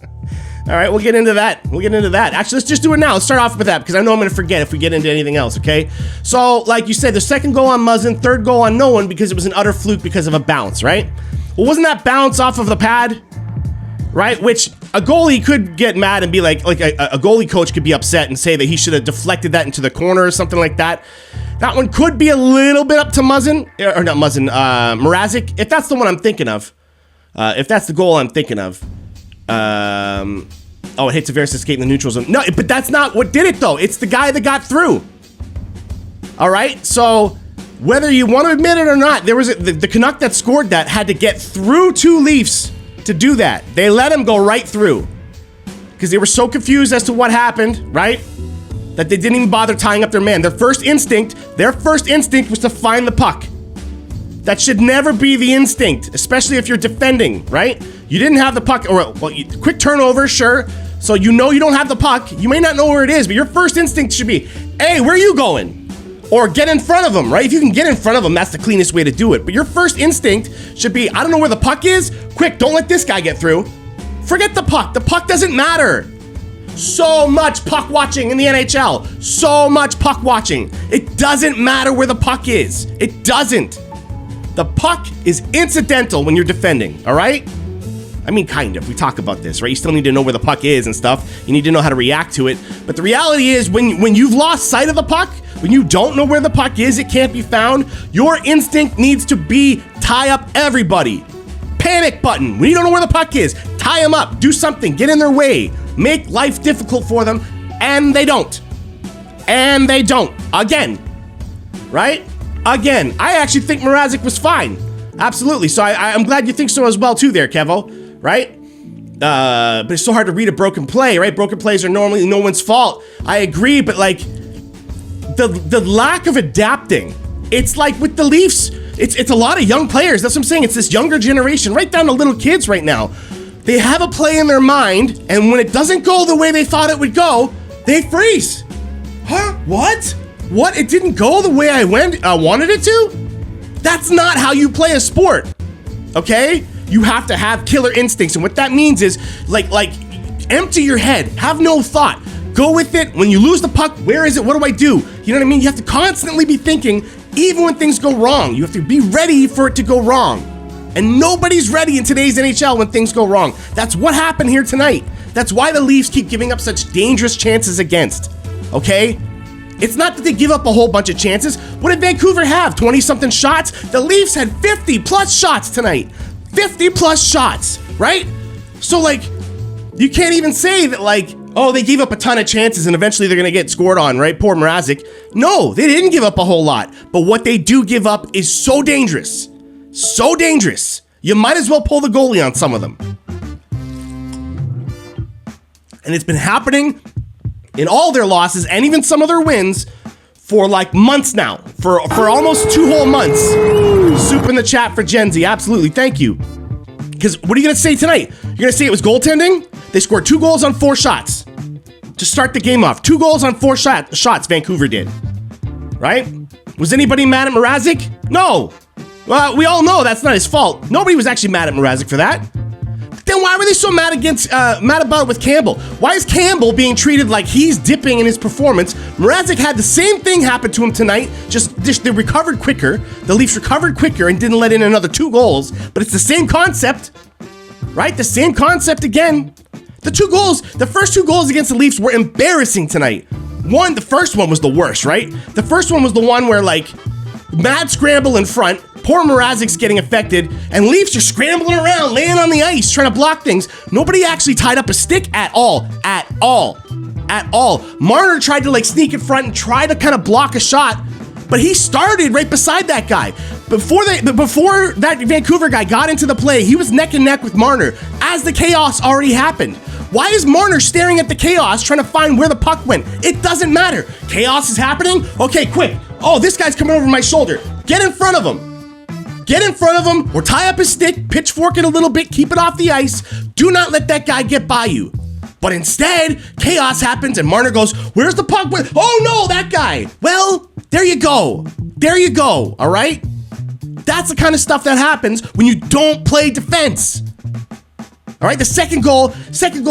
All right, we'll get into that. Actually, let's just do it now. Let's start off with that because I know I'm going to forget if we get into anything else, okay? So, like you said, the second goal on Muzzin, third goal on no one because it was an utter fluke because of a bounce, right? Well, wasn't that bounce off of the pad? Right? Which a goalie could get mad and be like a goalie coach could be upset and say that he should have deflected that into the corner or something like that. That one could be a little bit up to Muzzin, or not Muzzin, Mrazek, if that's the one I'm thinking of. If that's the goal I'm thinking of. It hits Tavares to skate in the neutral zone. No, but that's not what did it, though. It's the guy that got through. All right? So, whether you want to admit it or not, there was the Canuck that scored that had to get through two Leafs to do that. They let him go right through because they were so confused as to what happened, right? That they didn't even bother tying up their man. Their first instinct was to find the puck. That should never be the instinct, especially if you're defending, right? You didn't have the puck, quick turnover, sure. So you know you don't have the puck. You may not know where it is, but your first instinct should be, hey, where are you going? Or get in front of them, right? If you can get in front of them, that's the cleanest way to do it. But your first instinct should be, I don't know where the puck is. Quick, don't let this guy get through. Forget the puck. The puck doesn't matter. So much puck watching in the NHL. So much puck watching. It doesn't matter where the puck is. It doesn't. The puck is incidental when you're defending, all right? I mean, kind of. We talk about this, right? You still need to know where the puck is and stuff. You need to know how to react to it. But the reality is, when you've lost sight of the puck, when you don't know where the puck is, it can't be found, your instinct needs to be tie up everybody. Panic button. When you don't know where the puck is, tie them up. Do something. Get in their way. Make life difficult for them. And they don't. Again. Right? Again. I actually think Mrazek was fine. Absolutely. So I'm glad you think so as well, too, there, Kevo. Right? But it's so hard to read a broken play, right? Broken plays are normally no one's fault. I agree, but like the lack of adapting. It's like with the Leafs, it's a lot of young players. That's what I'm saying. It's this younger generation, right down to little kids right now. They have a play in their mind, and when it doesn't go the way they thought it would go, they freeze. Huh? What? What? It didn't go the way I wanted it to? That's not how you play a sport. Okay? You have to have killer instincts, and what that means is like empty your head. Have no thought. Go with it. When you lose the puck, where is it? What do I do? You know what I mean? You have to constantly be thinking, even when things go wrong. You have to be ready for it to go wrong. And nobody's ready in today's NHL when things go wrong. That's what happened here tonight. That's why the Leafs keep giving up such dangerous chances against. Okay? It's not that they give up a whole bunch of chances. What did Vancouver have? 20-something shots? The Leafs had 50-plus shots tonight. 50-plus shots, right? So, like, you can't even say that, like, oh, they gave up a ton of chances and eventually they're going to get scored on, right? Poor Mrazek. No, they didn't give up a whole lot. But what they do give up is so dangerous. So dangerous. You might as well pull the goalie on some of them. And it's been happening in all their losses and even some of their wins for like months now. For almost 2 whole months. Soup in the chat for Gen Z. Absolutely. Thank you. Because what are you going to say tonight? You're going to say it was goaltending? They scored 2 goals on 4 shots to start the game off. 2 goals on 4 shots Vancouver did. Right? Was anybody mad at Mrazek? No. Well, we all know that's not his fault. Nobody was actually mad at Mrazek for that. But then why were they so mad about it with Campbell? Why is Campbell being treated like he's dipping in his performance? Mrazek had the same thing happen to him tonight, just they recovered quicker. The Leafs recovered quicker and didn't let in another 2 goals. But it's the same concept, right? The same concept again. The first 2 goals against the Leafs were embarrassing tonight. The first one was the worst, right? The first one was the one where, like, mad scramble in front, poor Mrazek's getting affected, and Leafs are scrambling around, laying on the ice, trying to block things. Nobody actually tied up a stick at all. At all. Marner tried to, like, sneak in front and try to kind of block a shot, but he started right beside that guy. Before that Vancouver guy got into the play, he was neck and neck with Marner as the chaos already happened. Why is Marner staring at the chaos trying to find where the puck went? It doesn't matter. Chaos is happening? Okay, quick. Oh, this guy's coming over my shoulder. Get in front of him. Get in front of him or tie up his stick, pitchfork it a little bit, keep it off the ice. Do not let that guy get by you. But instead, chaos happens and Marner goes, where's the puck? Oh no, that guy. Well, there you go. All right? That's the kind of stuff that happens when you don't play defense. All right, the second goal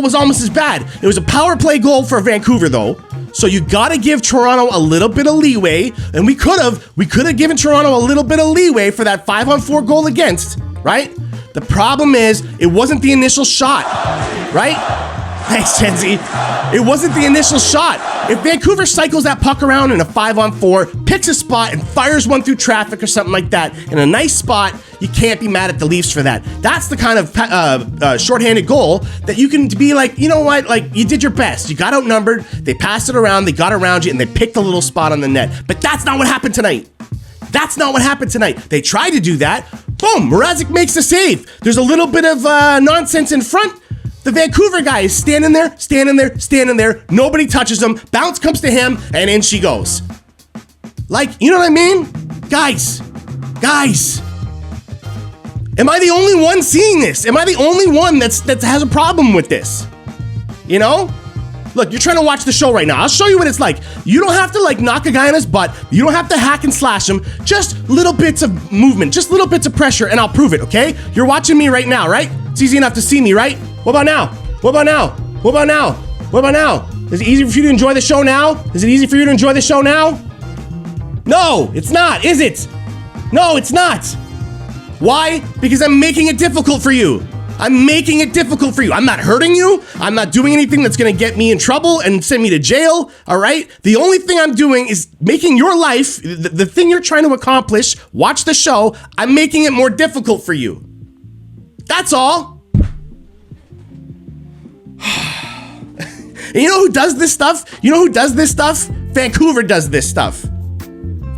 was almost as bad. It was a power play goal for Vancouver, though. So you got to give Toronto a little bit of leeway, and we could have given Toronto a little bit of leeway for that 5-on-4 goal against, right? The problem is it wasn't the initial shot, right? Thanks, Chenzi. It wasn't the initial shot. If Vancouver cycles that puck around in a 5-on-4, picks a spot and fires one through traffic or something like that in a nice spot, you can't be mad at the Leafs for that. That's the kind of shorthanded goal that you can be like, you know what, like you did your best. You got outnumbered, they passed it around, they got around you, and they picked a little spot on the net. But that's not what happened tonight. That's not what happened tonight. They tried to do that. Boom, Mrazek makes the save. There's a little bit of nonsense in front. The Vancouver guy is standing there. Nobody touches him. Bounce comes to him, and in she goes. Like, you know what I mean? Guys. Am I the only one seeing this? Am I the only one that has a problem with this? You know? Look, you're trying to watch the show right now. I'll show you what it's like. You don't have to like knock a guy on his butt. You don't have to hack and slash him. Just little bits of movement, just little bits of pressure, and I'll prove it, okay? You're watching me right now, right? It's easy enough to see me, right? What about now? What about now? What about now? What about now? Is it easy for you to enjoy the show now? Is it easy for you to enjoy the show now? No, it's not, is it? No, it's not. Why? Because I'm making it difficult for you. I'm making it difficult for you. I'm not hurting you. I'm not doing anything that's going to get me in trouble and send me to jail, all right? The only thing I'm doing is making your life, the thing you're trying to accomplish, watch the show, I'm making it more difficult for you. That's all. And you know who does this stuff? Vancouver does this stuff.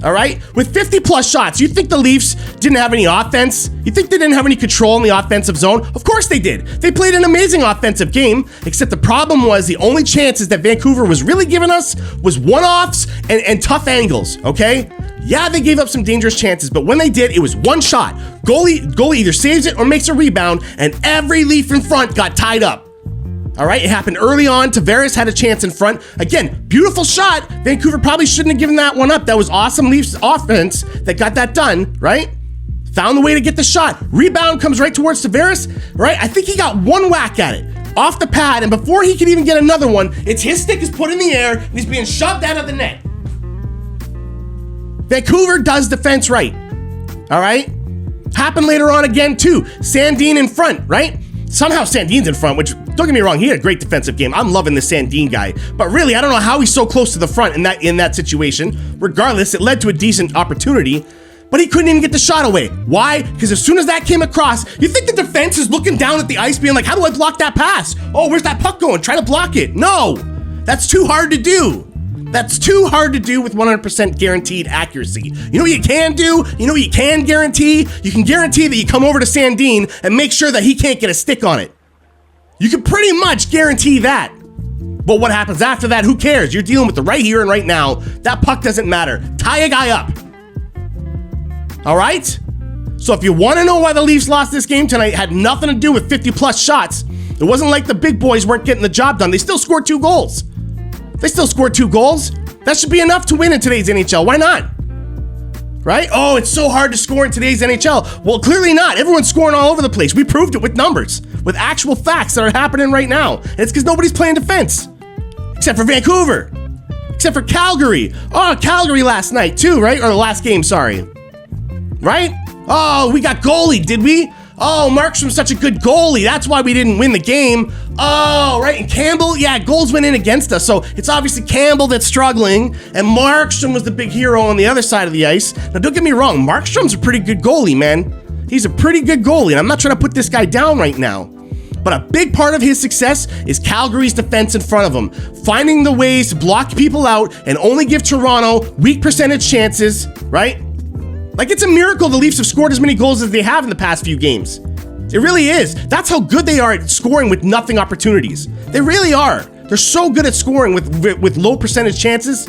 All right? With 50 plus shots, you think the Leafs didn't have any offense? You think they didn't have any control in the offensive zone? Of course they did. They played an amazing offensive game, except the problem was the only chances that Vancouver was really giving us was one-offs and tough angles, okay? Yeah, they gave up some dangerous chances, but when they did, it was one shot. Goalie either saves it or makes a rebound, and every Leaf in front got tied up. All right, it happened early on. Tavares had a chance in front. Again, beautiful shot. Vancouver probably shouldn't have given that one up. That was awesome Leafs offense that got that done, right? Found the way to get the shot. Rebound comes right towards Tavares, right? I think he got one whack at it, off the pad, and before he could even get another one, it's his stick is put in the air, and he's being shoved out of the net. Vancouver does defense right, all right? Happened later on again, too. Sandin in front, right? Somehow Sandin's in front, which, don't get me wrong, he had a great defensive game. I'm loving the Sandin guy. But really, I don't know how he's so close to the front in that situation. Regardless, it led to a decent opportunity, but he couldn't even get the shot away. Why? Because as soon as that came across, you think the defense is looking down at the ice being like, how do I block that pass? Oh, where's that puck going? Try to block it. No, that's too hard to do. That's too hard to do with 100% guaranteed accuracy. You know what you can do? You know what you can guarantee? You can guarantee that you come over to Sandin and make sure that he can't get a stick on it. You can pretty much guarantee that. But what happens after that, who cares? You're dealing with the right here and right now. That puck doesn't matter. Tie a guy up. All right? So if you want to know why the Leafs lost this game tonight, it had nothing to do with 50 plus shots. It wasn't like the big boys weren't getting the job done. They still scored 2 goals. That should be enough to win in today's NHL. Why not? Right? Oh, it's so hard to score in today's NHL. Well, clearly not. Everyone's scoring all over the place. We proved it with numbers, with actual facts that are happening right now. And it's because nobody's playing defense. Except for Vancouver. Except for Calgary. Oh, Calgary last night too, right? Or the last game, sorry. Right? Oh, we got goalie, did we? Oh, Markstrom's such a good goalie. That's why we didn't win the game. Oh, right. And Campbell, yeah, goals went in against us. So it's obviously Campbell that's struggling, and Markstrom was the big hero on the other side of the ice. Now, don't get me wrong. Markstrom's a pretty good goalie, man. He's a pretty good goalie, and I'm not trying to put this guy down right now. But a big part of his success is Calgary's defense in front of him, finding the ways to block people out and only give Toronto weak percentage chances, right? Like, it's a miracle the Leafs have scored as many goals as they have in the past few games. It really is. That's how good they are at scoring with nothing opportunities. They really are. They're so good at scoring with low percentage chances.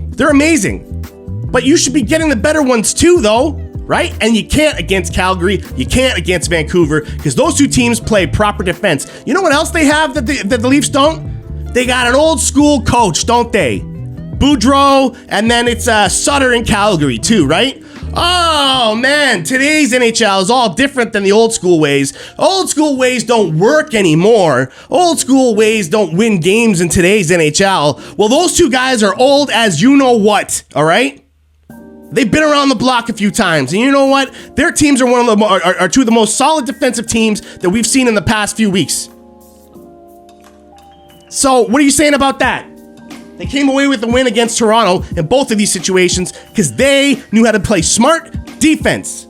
They're amazing. But you should be getting the better ones too, though, right? And you can't against Calgary. You can't against Vancouver, because those two teams play proper defense. You know what else they have that the Leafs don't? They got an old school coach, don't they? Boudreau, and then it's Sutter in Calgary too, right? Oh man, today's NHL is all different than the old school ways. Old school ways don't work anymore. Old school ways don't win games in today's NHL. Well, those two guys are old as you know what, all right? They've been around the block a few times, and you know what? Their teams are are two of the most solid defensive teams that we've seen in the past few weeks. So, what are you saying about that? They came away with the win against Toronto in both of these situations because they knew how to play smart defense.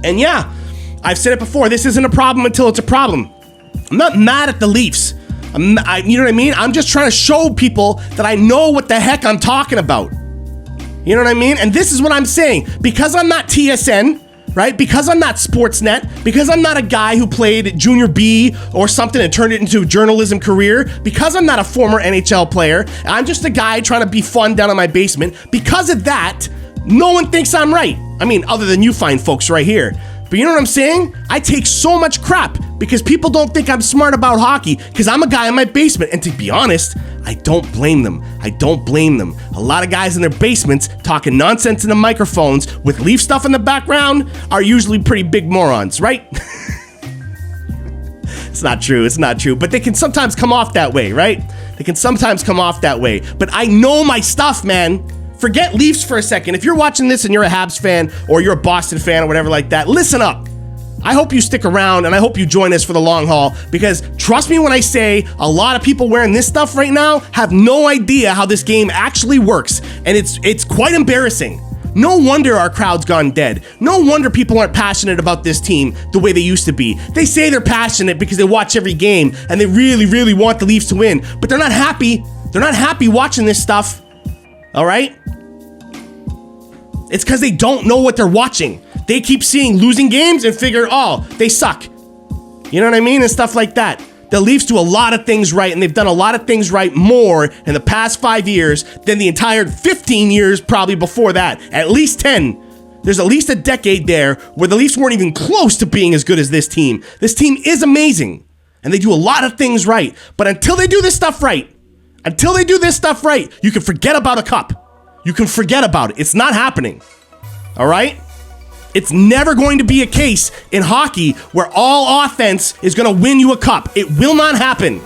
And yeah, I've said it before, this isn't a problem until it's a problem. I'm not mad at the Leafs. You know what I mean? I'm just trying to show people that I know what the heck I'm talking about. You know what I mean? And this is what I'm saying. Because I'm not TSN, right? Because I'm not Sportsnet, because I'm not a guy who played Junior B or something and turned it into a journalism career, because I'm not a former NHL player, I'm just a guy trying to be fun down in my basement. Because of that, no one thinks I'm right. I mean, other than you fine folks right here. But you know what I'm saying? I take so much crap because people don't think I'm smart about hockey because I'm a guy in my basement. And to be honest, I don't blame them. I don't blame them. A lot of guys in their basements talking nonsense into microphones with Leaf stuff in the background are usually pretty big morons, right? It's not true. It's not true. But they can sometimes come off that way, right? They can sometimes come off that way. But I know my stuff, man. Forget Leafs for a second. If you're watching this and you're a Habs fan or you're a Boston fan or whatever like that, listen up. I hope you stick around and I hope you join us for the long haul because trust me when I say a lot of people wearing this stuff right now have no idea how this game actually works, and it's quite embarrassing. No wonder our crowd's gone dead. No wonder people aren't passionate about this team the way they used to be. They say they're passionate because they watch every game and they really, really want the Leafs to win, but they're not happy. They're not happy watching this stuff. All right? It's because they don't know what they're watching. They keep seeing losing games and figure, oh, they suck. You know what I mean? And stuff like that. The Leafs do a lot of things right, and they've done a lot of things right more in the past 5 years than the entire 15 years probably before that. At least 10. There's at least a decade there where the Leafs weren't even close to being as good as this team. This team is amazing, and they do a lot of things right. But until they do this stuff right, you can forget about a cup. You can forget about it. It's not happening. All right? It's never going to be a case in hockey where all offense is going to win you a cup. It will not happen.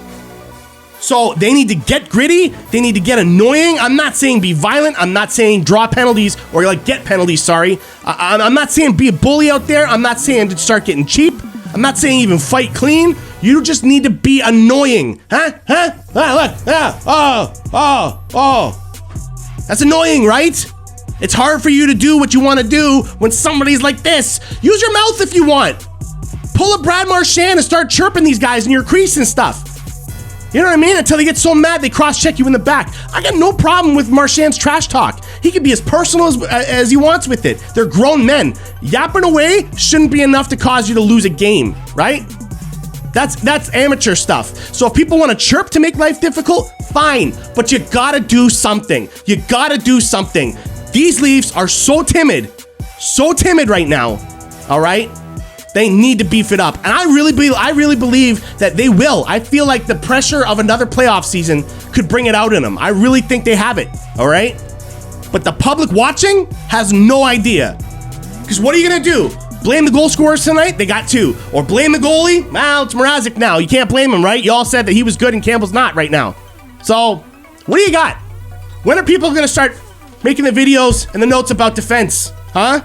So they need to get gritty. They need to get annoying. I'm not saying be violent. I'm not saying draw penalties or get penalties, sorry. I'm not saying be a bully out there. I'm not saying to start getting cheap. I'm not saying even fight clean. You just need to be annoying. Huh? That's annoying, right? It's hard for you to do what you want to do when somebody's like this. Use your mouth if you want. Pull a Brad Marchand and start chirping these guys in your crease and stuff. You know what I mean? Until they get so mad they cross-check you in the back. I got no problem with Marchand's trash talk. He can be as personal as he wants with it. They're grown men. Yapping away shouldn't be enough to cause you to lose a game, right? That's amateur stuff. So if people want to chirp to make life difficult, fine. But you gotta do something. You gotta do something. These Leafs are so timid right now. All right? They need to beef it up. And I really believe that they will. I feel like the pressure of another playoff season could bring it out in them. I really think they have it. All right? But the public watching has no idea. Because what are you going to do? Blame the goal scorers tonight? They got 2. Or blame the goalie? Well, it's Mrazek now. You can't blame him, right? You all said that he was good and Campbell's not right now. So, what do you got? When are people going to start making the videos and the notes about defense? Huh?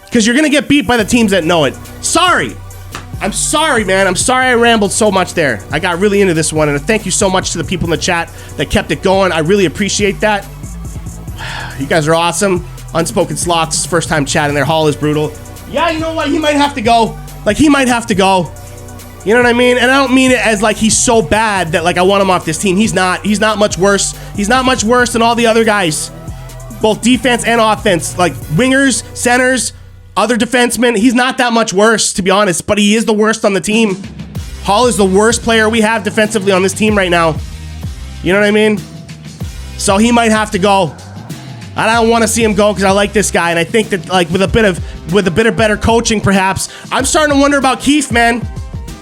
Because you're going to get beat by the teams that know it. Sorry. I'm sorry, man. I'm sorry I rambled so much there. I got really into this one, and thank you so much to the people in the chat that kept it going. I really appreciate that. You guys are awesome. Unspoken Sloths, first time chatting there. Hall is brutal. Yeah, you know what? He might have to go. He might have to go. You know what I mean? And I don't mean it as he's so bad that I want him off this team. He's not. He's not much worse. He's not much worse than all the other guys. Both defense and offense. Wingers, centers, other defensemen. He's not that much worse, to be honest. But he is the worst on the team. Hall is the worst player we have defensively on this team right now. You know what I mean? So he might have to go. I don't want to see him go because I like this guy, and I think that with a bit of better coaching, perhaps. I'm starting to wonder about Keefe, man.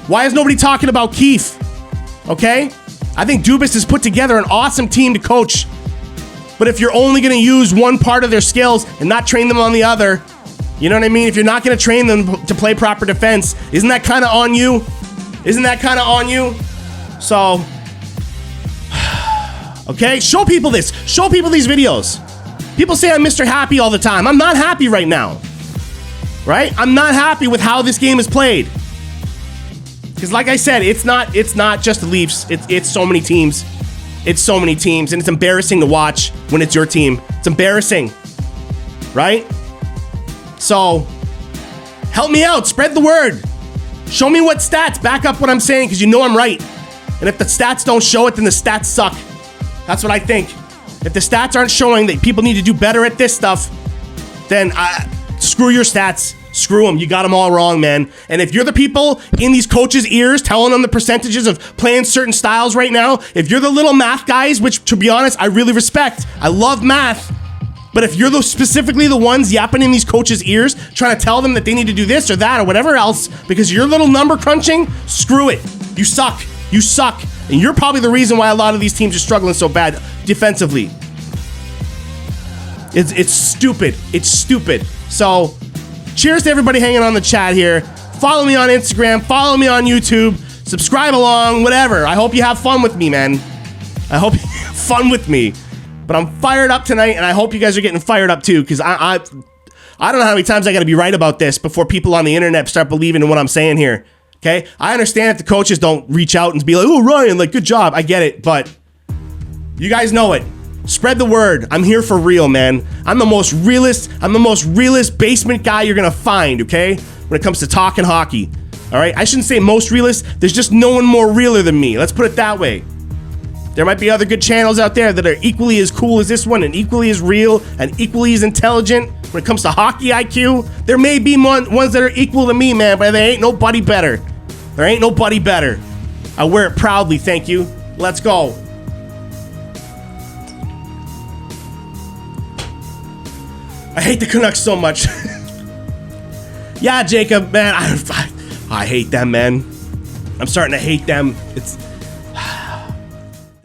Why is nobody talking about Keefe? Okay, I think Dubas has put together an awesome team to coach. But if you're only going to use one part of their skills and not train them on the other, you know what I mean? If you're not going to train them to play proper defense, isn't that kind of on you? Isn't that kind of on you? So, okay, show people this. Show people these videos. People say I'm Mr. Happy all the time. I'm not happy right now. Right? I'm not happy with how this game is played. Because like I said, it's not just the Leafs. It's so many teams. It's so many teams, and it's embarrassing to watch when it's your team. It's embarrassing. Right? So, help me out. Spread the word. Show me what stats back up what I'm saying, because you know I'm right. And if the stats don't show it, then the stats suck. That's what I think. If the stats aren't showing that people need to do better at this stuff, then screw your stats. Screw them. You got them all wrong, man. And if you're the people in these coaches' ears telling them the percentages of playing certain styles right now, if you're the little math guys, which, to be honest, I really respect. I love math. But if you're specifically the ones yapping in these coaches' ears, trying to tell them that they need to do this or that or whatever else, because you're little number crunching, screw it. You suck. You suck. And you're probably the reason why a lot of these teams are struggling so bad defensively. It's stupid. It's stupid. So, cheers to everybody hanging on the chat here. Follow me on Instagram. Follow me on YouTube. Subscribe along, whatever. I hope you have fun with me, man. I hope you have fun with me. But I'm fired up tonight, and I hope you guys are getting fired up too, because I don't know how many times I got to be right about this before people on the internet start believing in what I'm saying here. Okay? I understand if the coaches don't reach out and be like, oh, Ryan, like, good job. I get it, but you guys know it. Spread the word. I'm here for real, man. I'm the most realist basement guy you're going to find, okay? When it comes to talking hockey. All right? I shouldn't say most realist. There's just no one more realer than me. Let's put it that way. There might be other good channels out there that are equally as cool as this one and equally as real and equally as intelligent when it comes to hockey IQ. There may be ones that are equal to me, man, but there ain't nobody better. There ain't nobody better. I wear it proudly, thank you. Let's go. I hate the Canucks so much. Yeah, Jacob, man, I hate them, man. I'm starting to hate them. It's